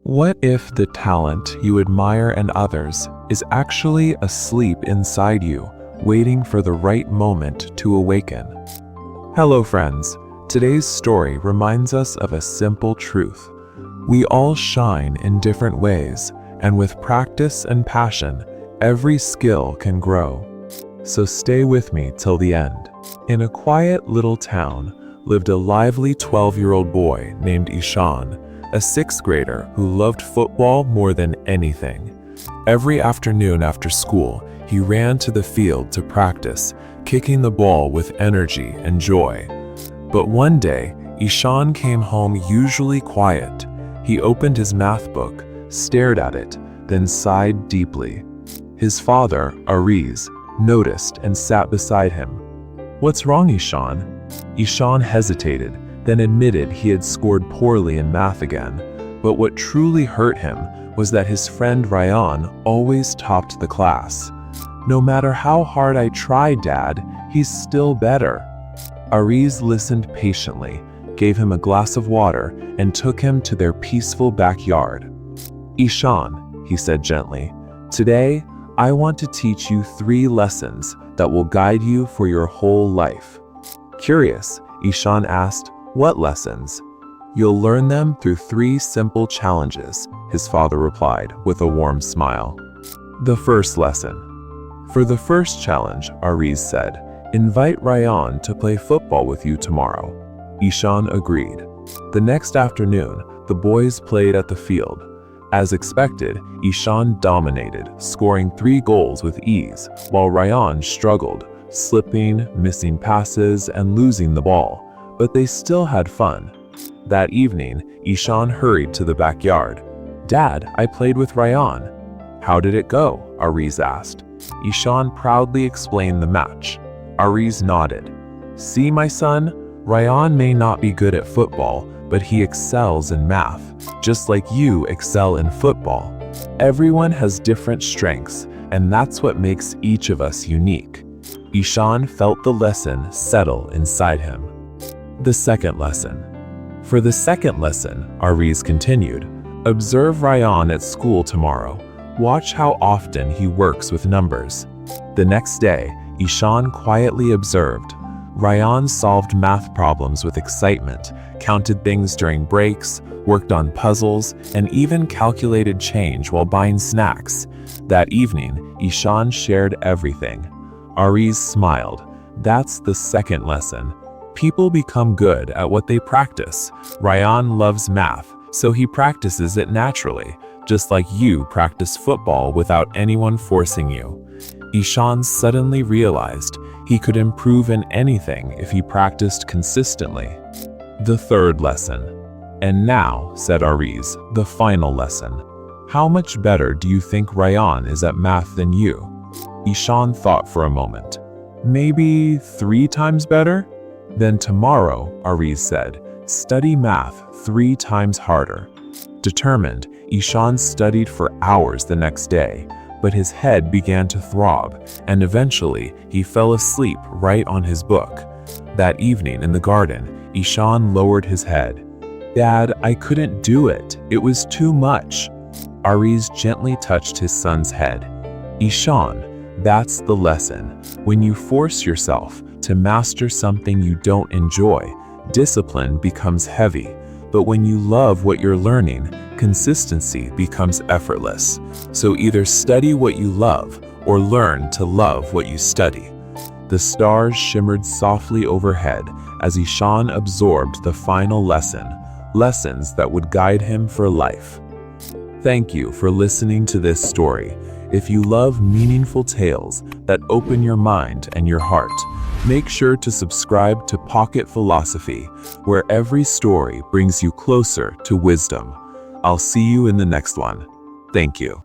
What if the talent you admire in others is actually asleep inside you, waiting for the right moment to awaken? Hello friends, today's story reminds us of a simple truth. We all shine in different ways, and with practice and passion, every skill can grow. So stay with me till the end. In a quiet little town lived a lively 12-year-old boy named Eshan, a sixth grader who loved football more than anything. Every afternoon after school, he ran to the field to practice, kicking the ball with energy and joy. But one day, Eshan came home usually quiet. He opened his math book, stared at it, then sighed deeply. His father, Aariz, noticed and sat beside him. "What's wrong, Eshan?" Eshan hesitated, then admitted he had scored poorly in math again. But what truly hurt him was that his friend Ryan always topped the class. "No matter how hard I try, Dad, he's still better." Aariz listened patiently, gave him a glass of water, and took him to their peaceful backyard. "Eshan," he said gently, "today I want to teach you 3 lessons that will guide you for your whole life." Curious, Eshan asked, "What lessons?" "You'll learn them through 3 simple challenges," his father replied with a warm smile. The first lesson. For the first challenge, Aariz said, "Invite Ryan to play football with you tomorrow." Eshan agreed. The next afternoon, the boys played at the field. As expected, Eshan dominated, scoring 3 goals with ease, while Ryan struggled, slipping, missing passes, and losing the ball. But they still had fun. That evening, Eshan hurried to the backyard. "Dad, I played with Ryan." "How did it go?" Aariz asked. Eshan proudly explained the match. Aariz nodded. "See, my son, Ryan may not be good at football, but he excels in math, just like you excel in football. Everyone has different strengths, and that's what makes each of us unique." Eshan felt the lesson settle inside him. The second lesson. For the second lesson, Aariz continued, "Observe Ryan at school tomorrow. Watch how often he works with numbers." The next day, Eshan quietly observed. Ryan solved math problems with excitement, counted things during breaks, worked on puzzles, and even calculated change while buying snacks. That evening, Eshan shared everything. Aariz smiled. That's the second lesson. People become good at what they practice. Ryan loves math, so he practices it naturally, just like you practice football without anyone forcing you. Eshan suddenly realized he could improve in anything if he practiced consistently. The third lesson. "And now," said Aariz, "the final lesson. How much better do you think Ryan is at math than you?" Eshan thought for a moment. "Maybe 3 times better?" "Then tomorrow," Aariz said, "study math 3 times harder." Determined, Eshan studied for hours the next day, but his head began to throb, and eventually he fell asleep right on his book. That evening in the garden, Eshan lowered his head. "Dad, I couldn't do it. It was too much." Aariz gently touched his son's head. "Eshan, that's the lesson. When you force yourself to master something you don't enjoy, discipline becomes heavy. But when you love what you're learning, consistency becomes effortless. So either study what you love or learn to love what you study." The stars shimmered softly overhead as Eshan absorbed the final lesson, lessons that would guide him for life. Thank you for listening to this story. If you love meaningful tales that open your mind and your heart, make sure to subscribe to Pocket Philosophy, where every story brings you closer to wisdom. I'll see you in the next one. Thank you.